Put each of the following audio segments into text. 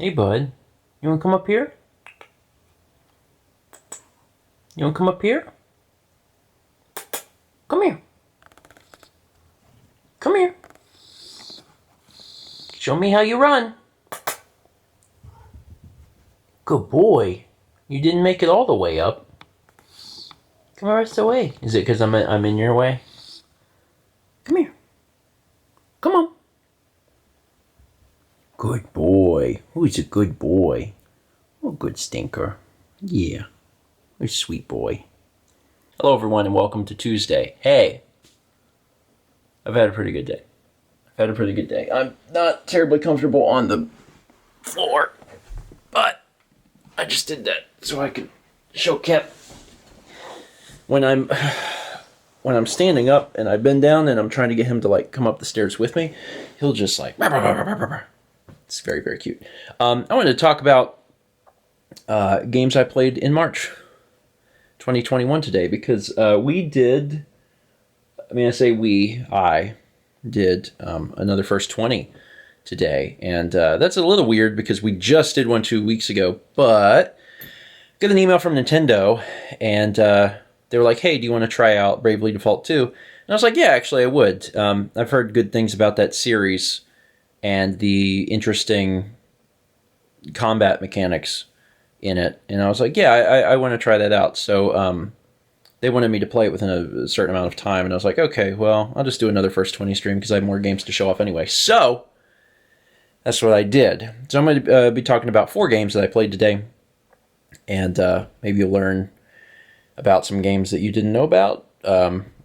Hey, bud. You want to come up here? You want to come up here? Come here. Come here. Show me how you run. Good boy. You didn't make it all the way up. Come the rest of the way. Is it because I'm in your way? Come here. Come on. Good boy. Who's a good boy? Oh, good stinker. Yeah. You're a sweet boy. Hello, everyone, and welcome to Tuesday. Hey. I've had a pretty good day. I'm not terribly comfortable on the floor, but I just did that so I could show Kep when I'm standing up and I bend down and I'm trying to get him to come up the stairs with me. He'll just it's very, very cute. I wanted to talk about games I played in March 2021 today because I did another First 20 today. And that's a little weird because we just did one 2 weeks ago, but got an email from Nintendo and they were like, hey, do you want to try out Bravely Default 2? And I was like, yeah, actually I would. I've heard good things about that series and the interesting combat mechanics in it. And I was like, yeah, I want to try that out. So they wanted me to play it within a certain amount of time. And I was like, okay, well, I'll just do another First 20 stream because I have more games to show off anyway. So that's what I did. So I'm going to be talking about 4 games that I played today. And maybe you'll learn about some games that you didn't know about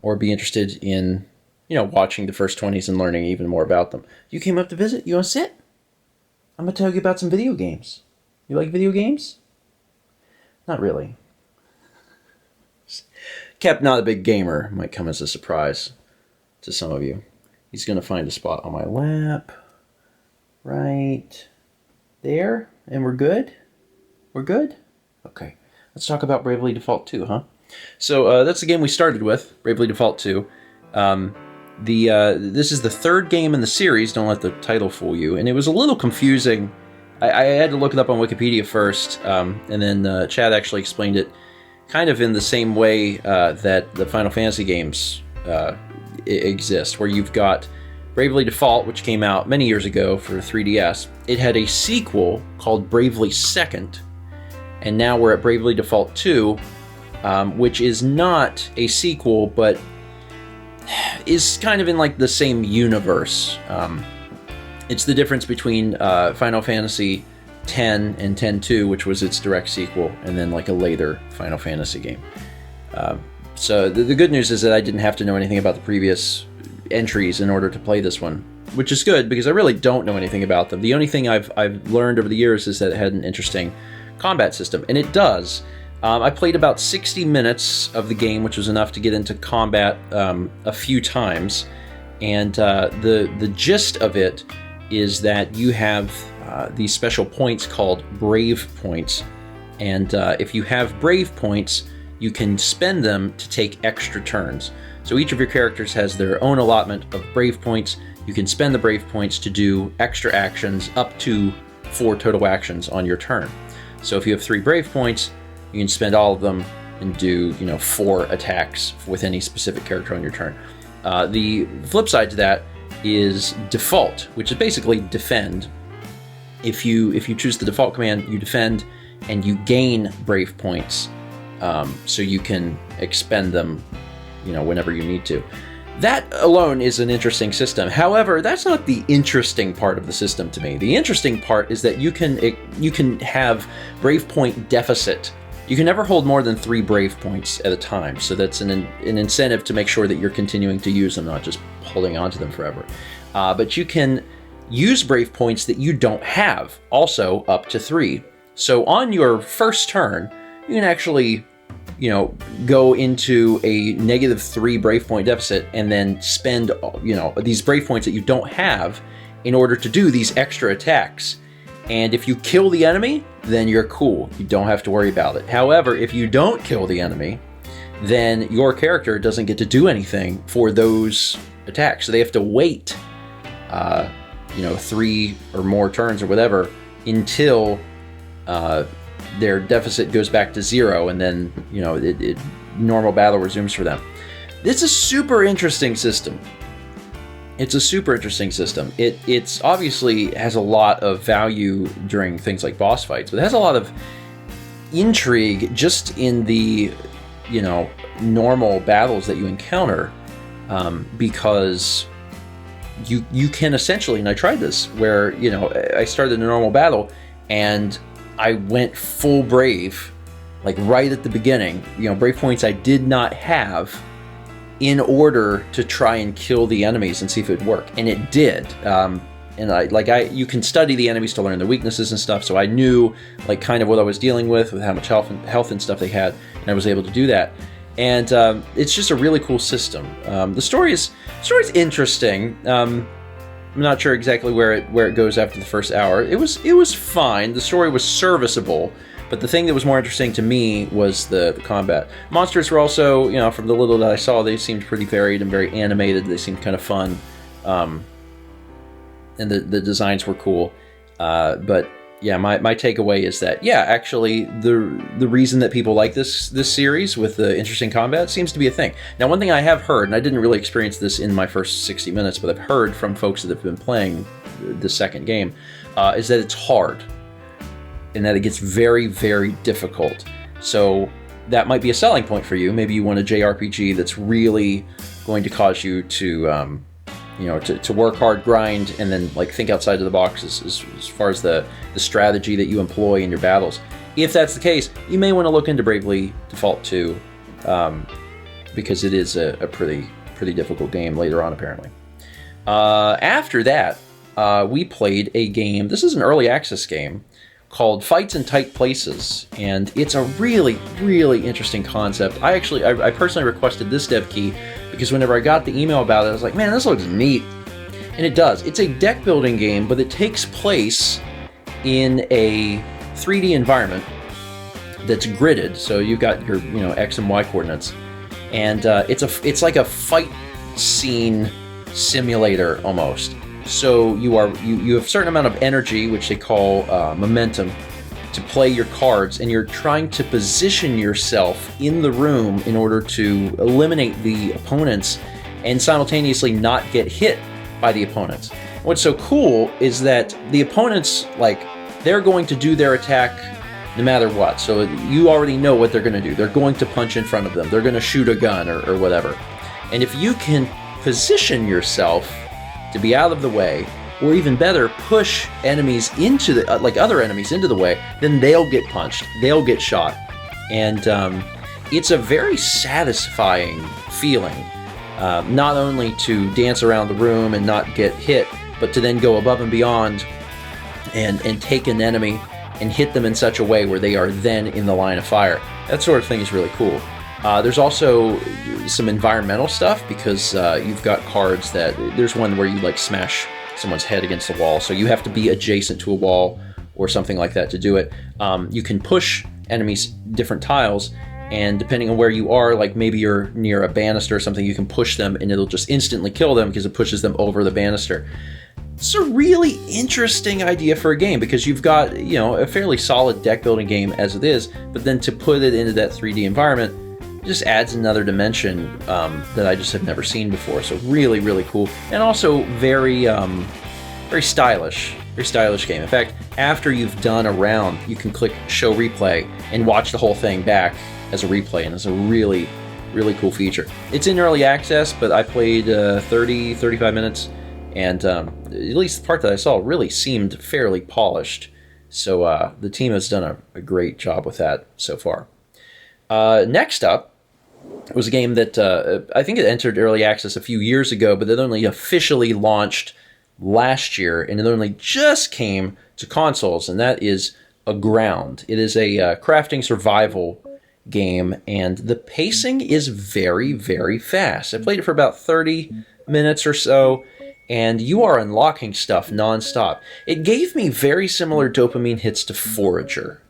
or be interested in, watching the First 20s and learning even more about them. You came up to visit? You want to sit? I'm going to tell you about some video games. You like video games? Not really. Kep, not a big gamer, might come as a surprise to some of you. He's going to find a spot on my lap. Right there. And we're good? We're good? Okay. Let's talk about Bravely Default 2, huh? So that's the game we started with, Bravely Default 2. This is the 3rd game in the series, don't let the title fool you, and it was a little confusing. I had to look it up on Wikipedia first, and then Chad actually explained it kind of in the same way that the Final Fantasy games exist, where you've got Bravely Default, which came out many years ago for 3DS. It had a sequel called Bravely Second, and now we're at Bravely Default 2, which is not a sequel, but is kind of in the same universe. It's the difference between Final Fantasy X and X-2, which was its direct sequel, and then a later Final Fantasy game. So the good news is that I didn't have to know anything about the previous entries in order to play this one, which is good because I really don't know anything about them. The only thing I've learned over the years is that it had an interesting combat system, and it does. I played about 60 minutes of the game, which was enough to get into combat a few times, and the gist of it is that you have these special points called Brave Points, and if you have Brave Points, you can spend them to take extra turns. So each of your characters has their own allotment of Brave Points. You can spend the Brave Points to do extra actions, up to 4 total actions on your turn. So if you have 3 Brave Points, you can spend all of them and do 4 attacks with any specific character on your turn. The flip side to that is Default, which is basically defend. If you choose the default command, you defend and you gain Brave Points, so you can expend them whenever you need to. That alone is an interesting system. However, that's not the interesting part of the system to me. The interesting part is that you can have Brave Point deficit. You can never hold more than 3 Brave Points at a time, so that's an incentive to make sure that you're continuing to use them, not just holding on to them forever. But you can use Brave Points that you don't have, also up to 3. So on your first turn, you can actually go into a -3 Brave Point deficit and then spend, these Brave Points that you don't have in order to do these extra attacks. And if you kill the enemy, then you're cool. You don't have to worry about it. However, if you don't kill the enemy, then your character doesn't get to do anything for those attacks. So they have to wait, 3 or more turns or whatever until their deficit goes back to 0, and then normal battle resumes for them. It's a super interesting system. It's a super interesting system. It's obviously has a lot of value during things like boss fights, but it has a lot of intrigue just in the normal battles that you encounter, because you can essentially, and I tried this, where I started a normal battle and I went full brave, like right at the beginning, brave points I did not have, in order to try and kill the enemies and see if it would work, and it did. And you can study the enemies to learn their weaknesses and stuff, so I knew like kind of what I was dealing with how much health and stuff they had, and I was able to do that. And it's just a really cool system. The story's interesting. I'm not sure exactly where it goes after the first hour. It was fine. The story was serviceable. But the thing that was more interesting to me was the combat. Monsters were also, from the little that I saw, they seemed pretty varied and very animated. They seemed kind of fun. And the designs were cool. But yeah, my takeaway is that, yeah, actually, the reason that people like this series with the interesting combat seems to be a thing. Now, one thing I have heard, and I didn't really experience this in my first 60 minutes, but I've heard from folks that have been playing the second game, is that it's hard. And that it gets very, very difficult. So that might be a selling point for you. Maybe you want a JRPG that's really going to cause you to, to work hard, grind, and then like think outside of the box as far as the strategy that you employ in your battles. If that's the case, you may want to look into Bravely Default 2, because it is a pretty difficult game later on, apparently. After that, we played a game. This is an early access game called Fights in Tight Places, and it's a really, really interesting concept. I personally requested this dev key because whenever I got the email about it, I was like, man, this looks neat. And it does. It's a deck building game, but it takes place in a 3D environment that's gridded, so you've got your X and Y coordinates, and it's like a fight scene simulator almost. So you have a certain amount of energy, which they call momentum, to play your cards, and you're trying to position yourself in the room in order to eliminate the opponents and simultaneously not get hit by the opponents. What's so cool is that the opponents, they're going to do their attack no matter what. So you already know what they're going to do. They're going to punch in front of them. They're going to shoot a gun or whatever. And if you can position yourself to be out of the way, or even better, push enemies into the other enemies into the way, then they'll get punched, they'll get shot, and it's a very satisfying feeling, not only to dance around the room and not get hit, but to then go above and beyond and take an enemy and hit them in such a way where they are then in the line of fire. That sort of thing is really cool. There's also some environmental stuff, because you've got cards that, there's one where you smash someone's head against the wall, so you have to be adjacent to a wall or something like that to do it. You can push enemies different tiles, and depending on where you are, maybe you're near a banister or something, you can push them and it'll just instantly kill them because it pushes them over the banister. It's a really interesting idea for a game, because you've got a fairly solid deck building game as it is, but then to put it into that 3D environment just adds another dimension that I just have never seen before. So really, really cool, and also very stylish. Very stylish game. In fact, after you've done a round, you can click Show Replay and watch the whole thing back as a replay, and it's a really, really cool feature. It's in early access, but I played 35 minutes, and at least the part that I saw really seemed fairly polished. So the team has done a great job with that so far. Next up was a game that I think it entered early access a few years ago, but it only officially launched last year, and it only just came to consoles, and that is Aground. It is a crafting survival game, and the pacing is very, very fast. I played it for about 30 minutes or so, and you are unlocking stuff nonstop. It gave me very similar dopamine hits to Forager.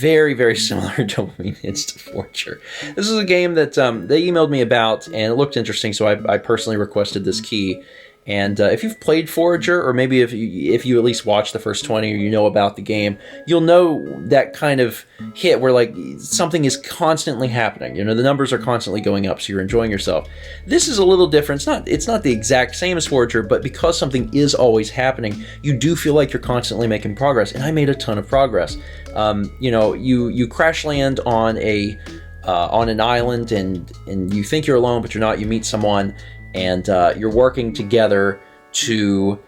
Very, very similar dopamine hits to Forager. This is a game that they emailed me about, and it looked interesting, so I personally requested this key. And if you've played Forager, or maybe if you at least watch the first 20 or you know about the game, you'll know that kind of hit where like something is constantly happening. The numbers are constantly going up, so you're enjoying yourself. This is a little different. It's not the exact same as Forager, but because something is always happening, you do feel like you're constantly making progress. And I made a ton of progress. You crash land on an island, and you think you're alone, but you're not. You meet someone, and you're working together to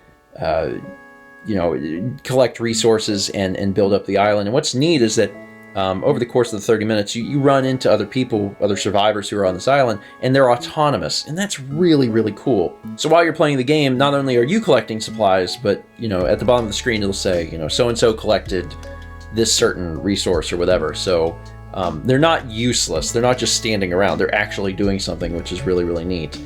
collect resources and build up the island. And what's neat is that over the course of the 30 minutes, you run into other people, other survivors who are on this island, and they're autonomous, and that's really, really cool. So while you're playing the game, not only are you collecting supplies, but at the bottom of the screen it'll say so-and-so collected this certain resource or whatever. So they're not useless. They're not just standing around. They're actually doing something, which is really, really neat.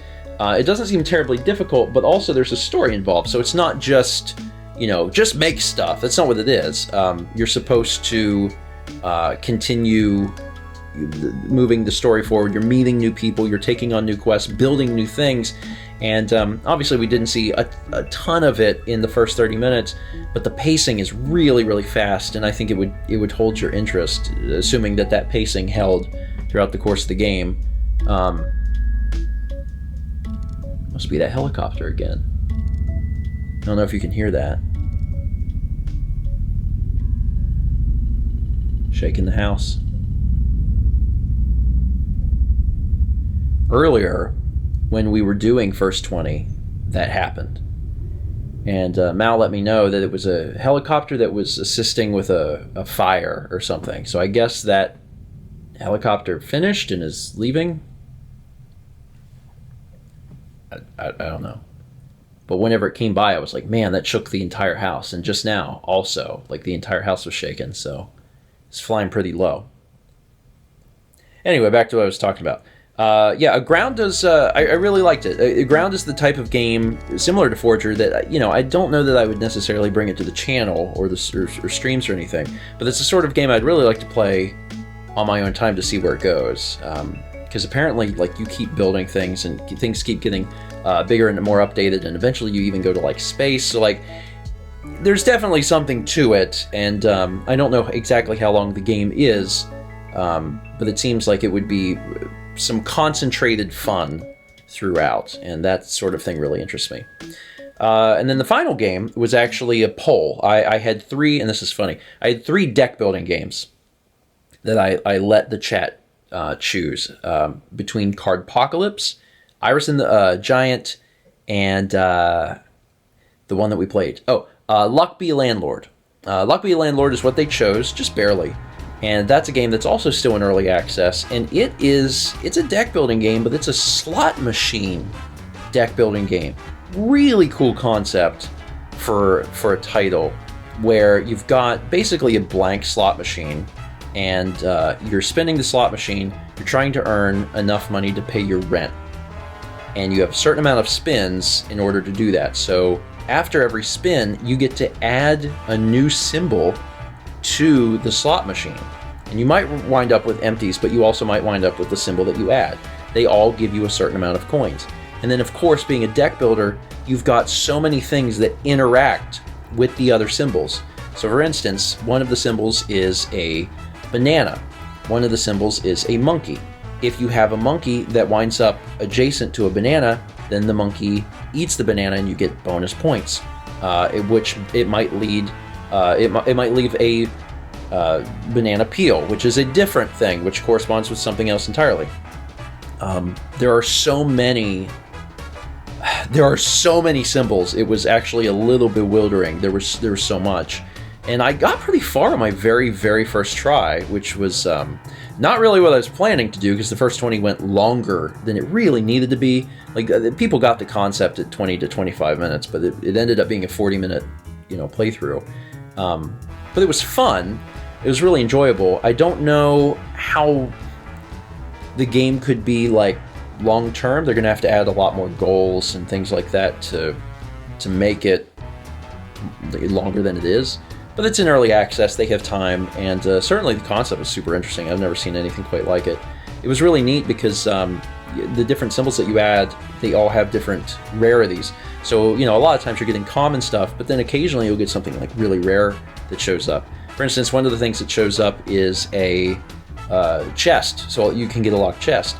It doesn't seem terribly difficult, but also there's a story involved. So it's not just, just make stuff. That's not what it is. You're supposed to continue moving the story forward. You're meeting new people. You're taking on new quests, building new things. And obviously we didn't see a ton of it in the first 30 minutes, but the pacing is really, really fast, and I think it would hold your interest, assuming that pacing held throughout the course of the game. Must be that helicopter again. I don't know if you can hear that. Shaking the house. Earlier, when we were doing First 20, that happened. And Mal let me know that it was a helicopter that was assisting with a fire or something. So I guess that helicopter finished and is leaving. I don't know. But whenever it came by, I was like, man, that shook the entire house. And just now, also, like the entire house was shaken. So it's flying pretty low. Anyway, back to what I was talking about. Ground does. I really liked it. Ground is the type of game similar to Forager that I don't know that I would necessarily bring it to the channel or streams or anything. But it's the sort of game I'd really like to play on my own time to see where it goes. Because apparently, like, you keep building things and things keep getting bigger and more updated, and eventually you even go to like space. So like, there's definitely something to it, and I don't know exactly how long the game is, but it seems like it would be some concentrated fun throughout, and that sort of thing really interests me. And then the final game was actually a poll. I had three, and this is funny, I had 3 deck building games that I let the chat choose between Cardpocalypse, Iris and the Giant, and the one that we played. Luck Be Landlord. Luck Be Landlord is what they chose, just barely. And that's a game that's also still in early access, and it's a deck building game, but it's a slot machine deck building game. Really cool concept for a title where you've got basically a blank slot machine, and you're spinning the slot machine, you're trying to earn enough money to pay your rent. And you have a certain amount of spins in order to do that. So after every spin, you get to add a new symbol to the slot machine. And you might wind up with empties, but you also might wind up with the symbol that you add. They all give you a certain amount of coins. And then, of course, being a deck builder, you've got so many things that interact with the other symbols. So for instance, one of the symbols is a banana. One of the symbols is a monkey. If you have a monkey that winds up adjacent to a banana, then the monkey eats the banana and you get bonus points, which it might lead. It might leave a banana peel, which is a different thing, which corresponds with something else entirely. There are so many symbols. It was actually a little bewildering. There was so much, and I got pretty far on my very, very first try, which was not really what I was planning to do, because the first 20 went longer than it really needed to be. Like, people got the concept at 20 to 25 minutes, but it ended up being a 40-minute, playthrough. But it was fun. It was really enjoyable. I don't know how the game could be like long term. They're going to have to add a lot more goals and things like that to make it longer than it is. But it's in early access. They have time, and certainly the concept is super interesting. I've never seen anything quite like it. It was really neat because the different symbols that you add, they all have different rarities. So, you know, a lot of times you're getting common stuff, but then occasionally you'll get something like really rare that shows up. For instance, one of the things that shows up is a chest, so you can get a locked chest.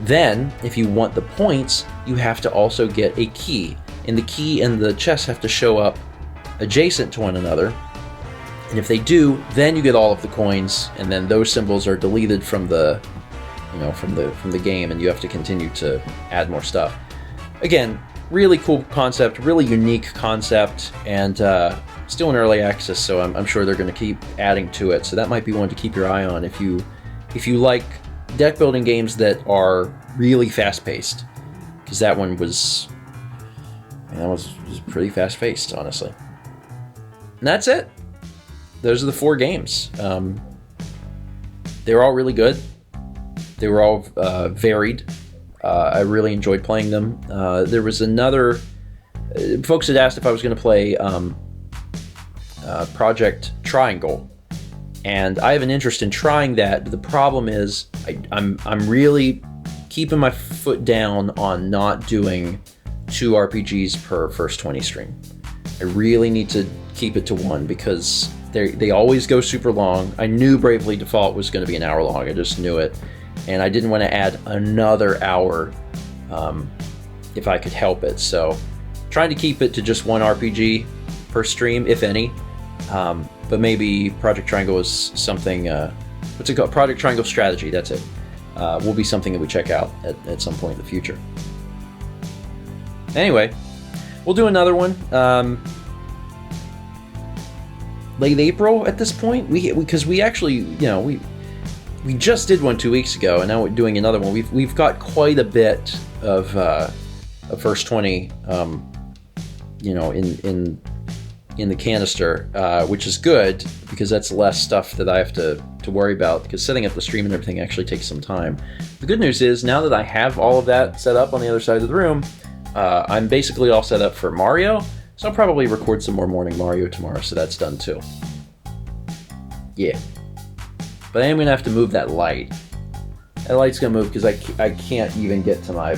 Then, if you want the points, you have to also get a key, and the key and the chest have to show up adjacent to one another. And if they do, then you get all of the coins, and then those symbols are deleted from the, you know, from the game, and you have to continue to add more stuff. Again, really cool concept, really unique concept, and still in early access, so I'm sure they're going to keep adding to it. So that might be one to keep your eye on if you like deck building games that are really fast paced, because that one was, was pretty fast paced, honestly. And that's it. Those are the 4 games. They were all really good. They were all varied. I really enjoyed playing them. There was another... folks had asked if I was going to play Project Triangle, and I have an interest in trying that, but the problem is I'm really keeping my foot down on not doing 2 RPGs per first 20 stream. I really need to keep it to 1 because they always go super long. I knew Bravely Default was going to be an hour long. I just knew it. And I didn't want to add another hour if I could help it. So trying to keep it to just 1 RPG per stream, if any. But maybe Project Triangle is something, what's it called? Project Triangle Strategy, that's it. Will be something that we check out at some point in the future. Anyway, we'll do another one. Late April at this point, because we actually, you know, we just did one 2 weeks ago, and now we're doing another one. We've got quite a bit of first 20, you know, in the canister, which is good because that's less stuff that I have to worry about, because setting up the stream and everything actually takes some time. The good news is, now that I have all of that set up on the other side of the room, I'm basically all set up for Mario. So I'll probably record some more Morning Mario tomorrow, so that's done too. Yeah. But I am going to have to move that light. That light's going to move because I can't even get to my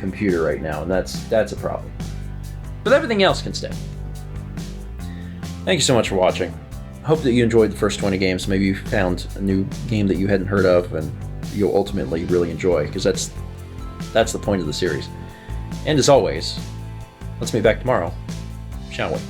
computer right now, and that's a problem. But everything else can stay. Thank you so much for watching. I hope that you enjoyed the first 20 games. Maybe you found a new game that you hadn't heard of and you'll ultimately really enjoy, because that's the point of the series. And as always, let's meet back tomorrow, shall we?